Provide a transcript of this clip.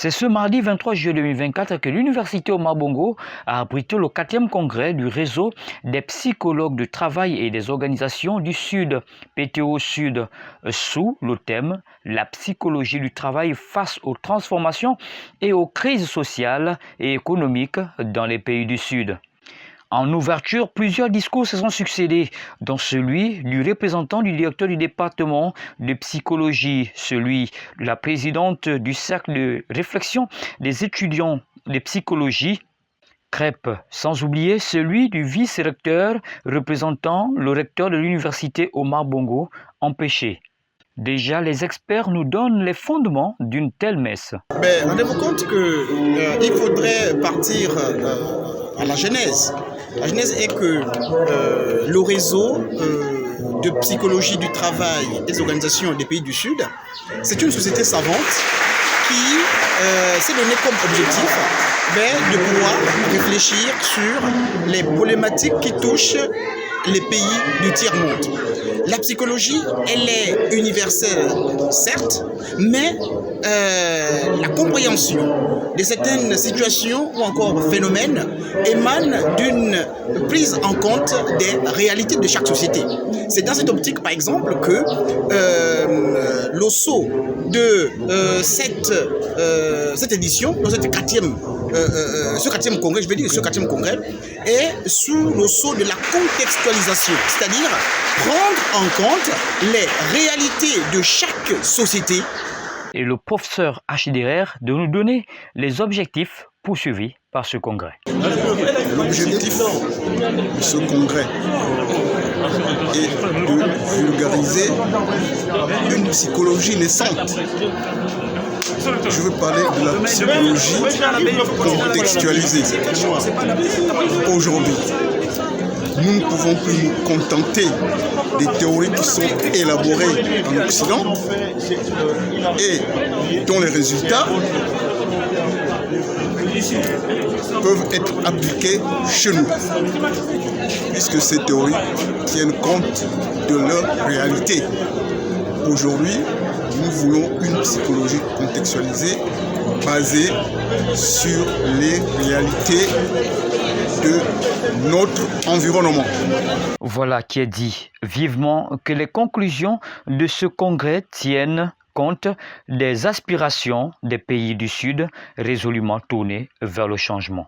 C'est ce mardi 23 juillet 2024 que l'Université Omar Bongo a abrité le 4e congrès du réseau des psychologues du travail et des organisations du Sud, PTO Sud, sous le thème « La psychologie du travail face aux transformations et aux crises sociales et économiques dans les pays du Sud ». En ouverture, plusieurs discours se sont succédés, dont celui du représentant du directeur du département de psychologie, celui de la présidente du cercle de réflexion des étudiants de psychologie, CREP, sans oublier celui du vice-recteur représentant le recteur de l'université Omar Bongo, empêché. Déjà, les experts nous donnent les fondements d'une telle messe. Rendez-vous compte qu'il faudrait partir à la genèse. La genèse est que le réseau de psychologie du travail des organisations des pays du Sud, c'est une société savante qui s'est donné comme objectif de pouvoir réfléchir sur les problématiques qui touchent les pays du tiers-monde. La psychologie, elle est universelle, certes, mais la compréhension de certaines situations ou encore phénomènes émane d'une prise en compte des réalités de chaque société. C'est dans cette optique, par exemple, que le saut de cette édition, dans ce quatrième congrès, ce quatrième congrès, est sous le sceau de la contextualisation, c'est-à-dire prendre en compte les réalités de chaque société. Et le professeur HDR de nous donner les objectifs poursuivis par ce congrès. L'objectif de ce congrès est de vulgariser une psychologie naissante. Je veux parler de la psychologie contextualisée. Aujourd'hui, nous ne pouvons plus nous contenter des théories qui sont élaborées en Occident et dont les résultats peuvent être appliqués chez nous, puisque ces théories tiennent compte de leur réalité. Aujourd'hui, nous voulons une psychologie contextualisée basée sur les réalités de notre environnement. Voilà qui est dit. Vivement que les conclusions de ce congrès tiennent compte des aspirations des pays du Sud résolument tournés vers le changement.